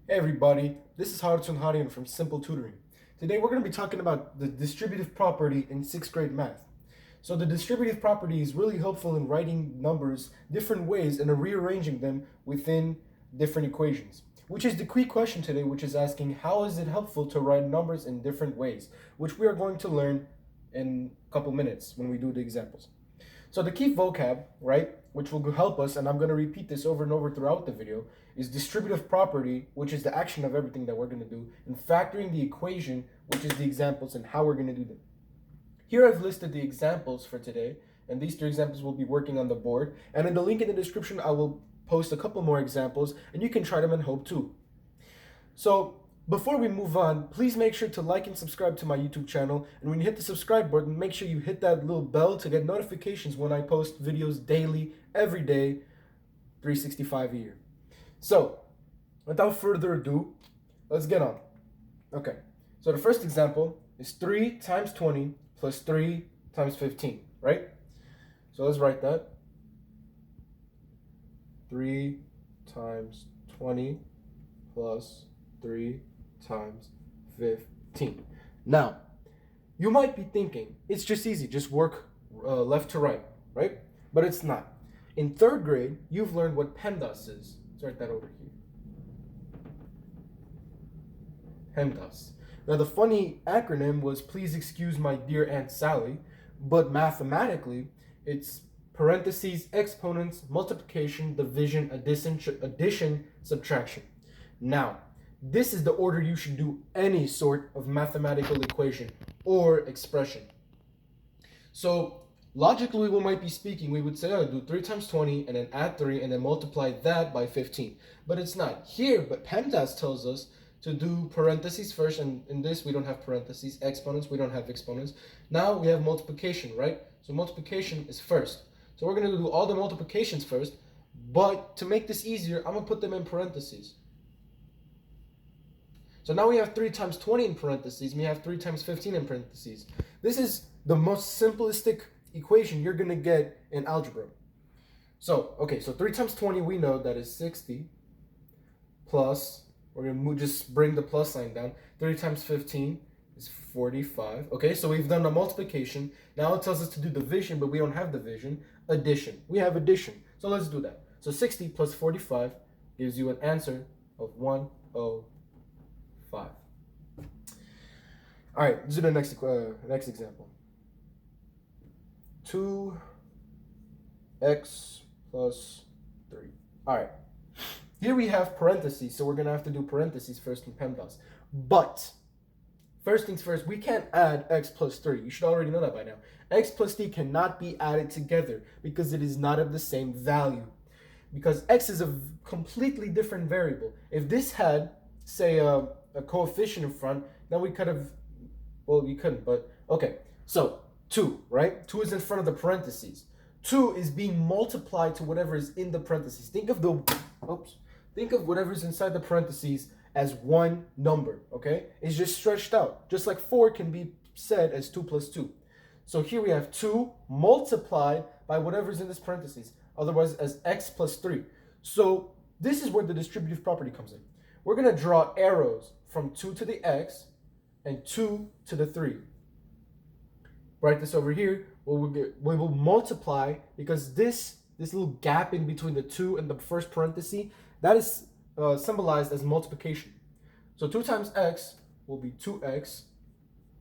Hey everybody, this is Harutun Harian from Simple Tutoring. Today we're going to be talking about the distributive property in 6th grade math. So the distributive property is really helpful in writing numbers different ways and rearranging them within different equations. Which is the key question today, which is asking how is it helpful to write numbers in different ways, which we are going to learn in a couple minutes when we do the examples. So the key vocab, right, which will help us, and I'm going to repeat this over and over throughout the video, is distributive property, which is the action of everything that we're going to do, and factoring the equation, which is the examples and how we're going to do them. Here I've listed the examples for today, and these 3 examples will be working on the board, and in the link in the description I will post a couple more examples, and you can try them and hope too. So before we move on, please make sure to like and subscribe to my YouTube channel, and when you hit the subscribe button, make sure you hit that little bell to get notifications when I post videos daily, every day, 365 a year. So, without further ado, let's get on. Okay, so the first example is 3 times 20 plus 3 times 15, right? So let's write that. 3 times 20 plus 3 times 15. Now, you might be thinking, it's just easy, just work left to right, right? But it's not. In 3rd grade, you've learned what PEMDAS is. Let's write that over here. PEMDAS. Now, the funny acronym was please excuse my dear Aunt Sally, but mathematically, it's parentheses, exponents, multiplication, division, addition, subtraction. Now, this is the order you should do any sort of mathematical equation or expression. So logically, we might be speaking, we would say, oh, do 3 times 20 and then add 3 and then multiply that by 15. But it's not. Here, but PEMDAS tells us to do parentheses first, and in this we don't have parentheses, exponents, we don't have exponents. Now we have multiplication, right? So multiplication is first. So we're going to do all the multiplications first, but to make this easier, I'm going to put them in parentheses. So now we have 3 times 20 in parentheses, we have 3 times 15 in parentheses. This is the most simplistic equation you're going to get in algebra. So, okay, so 3 times 20 we know that is 60 plus, we're going to just bring the plus sign down, 3 times 15 is 45. Okay, so we've done the multiplication. Now it tells us to do division, but we don't have division. Addition. We have addition. So let's do that. So 60 plus 45 gives you an answer of 105. All right, let's do the next example. 2x plus 3. All right. Here we have parentheses, so we're going to have to do parentheses first in PEMDAS. But, first things first, we can't add x plus 3. You should already know that by now. X plus 3 cannot be added together because it is not of the same value. Because x is a completely different variable. If this had, say, a coefficient in front, then we could have, well, you couldn't, but okay. So 2, right? 2 is in front of the parentheses. 2 is being multiplied to whatever is in the parentheses. Think of whatever's inside the parentheses as one number, okay? It's just stretched out. Just like 4 can be said as 2 plus 2. So here we have 2 multiplied by whatever's in this parentheses, otherwise as x plus 3. So this is where the distributive property comes in. We're going to draw arrows from 2 to the x and 2 to the 3. Write this over here. We will multiply because this little gap in between the 2 and the first parenthesis, that is symbolized as multiplication. So 2 times x will be 2x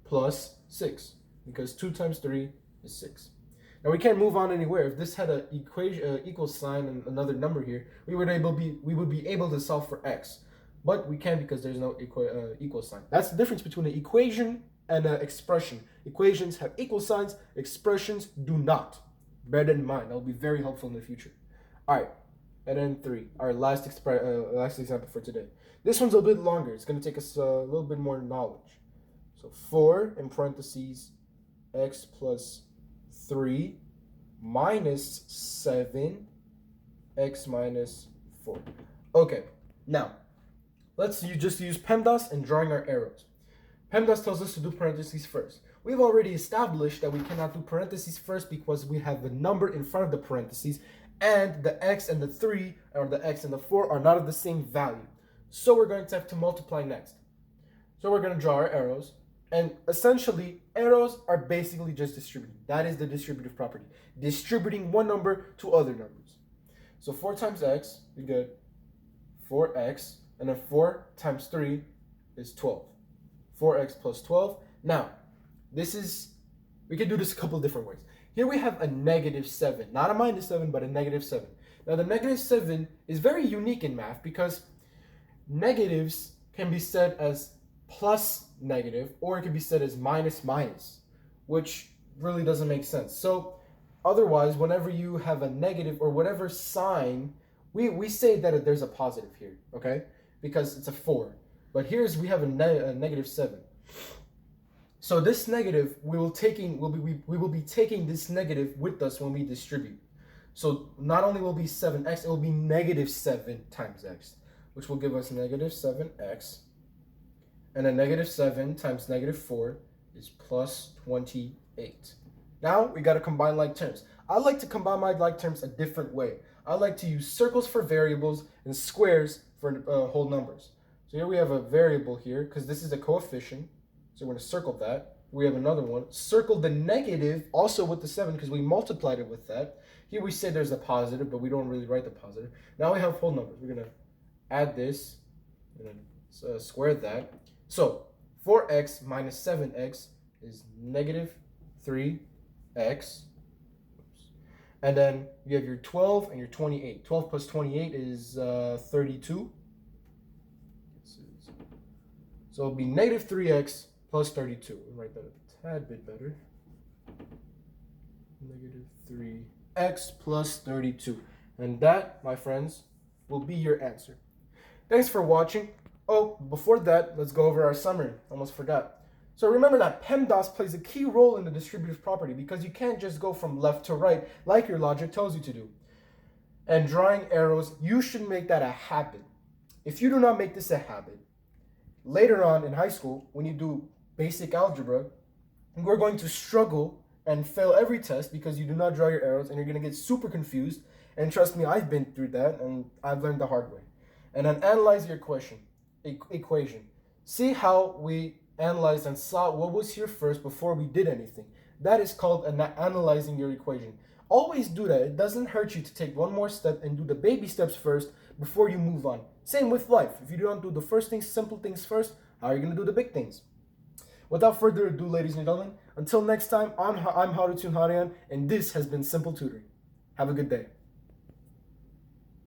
plus 6 because 2 times 3 is 6. Now we can't move on anywhere. If this had an equation equal sign and another number here, we would be able to solve for x. But we can't because there's no equal sign. That's the difference between an equation and an expression. Equations have equal signs, expressions do not. Bear that in mind. That will be very helpful in the future. All right, and then 3, our last example for today. This one's a bit longer. It's going to take us a little bit more knowledge. So 4 in parentheses, x plus 3 minus 7, x minus 4. Okay, now let's just use PEMDAS and drawing our arrows. PEMDAS tells us to do parentheses first. We've already established that we cannot do parentheses first because we have the number in front of the parentheses and the x and the 3 or the x and the 4 are not of the same value. So we're going to have to multiply next. So we're going to draw our arrows. And essentially, arrows are basically just distributing. That is the distributive property. Distributing one number to other numbers. So 4 times x, we get 4x. And then 4 times 3 is 12. 4x plus 12. Now, we can do this a couple different ways. Here we have a -7. Not a -7, but a -7. Now, the -7 is very unique in math because negatives can be said as plus negative, or it can be said as minus minus, which really doesn't make sense. So otherwise, whenever you have a negative or whatever sign, we say that there's a positive here, okay? Because it's a 4. But we have a -7. So this negative, we will be taking this negative with us when we distribute. So not only will it be 7x, it will be -7 times x, which will give us -7x. And then -7 times -4 is plus 28. Now we got to combine like terms. I like to combine my like terms a different way. I like to use circles for variables and squares for whole numbers. So here we have a variable here because this is a coefficient. So we're going to circle that. We have another one. Circle the negative also with the 7 because we multiplied it with that. Here we say there's a positive, but we don't really write the positive. Now we have whole numbers. We're going to add this and then square that. So 4x minus 7x is -3x. And then you have your 12 and your 28. 12 plus 28 is 32. So it'll be -3x plus 32. We'll write that a tad bit better. -3x plus 32. And that, my friends, will be your answer. Thanks for watching. Oh, before that, let's go over our summary. Almost forgot. So remember that PEMDAS plays a key role in the distributive property because you can't just go from left to right like your logic tells you to do. And drawing arrows, you should make that a habit. If you do not make this a habit, later on in high school, when you do basic algebra, we're going to struggle and fail every test because you do not draw your arrows and you're going to get super confused. And trust me, I've been through that and I've learned the hard way. And then analyze your equation. See how we analyzed and saw what was here first before we did anything. That is called analyzing your equation. Always do that. It doesn't hurt you to take one more step and do the baby steps first before you move on. Same with life. If you don't do the first things, simple things first, how are you going to do the big things? Without further ado, ladies and gentlemen, until next time, I'm Harutun Harian, and this has been Simple Tutoring. Have a good day.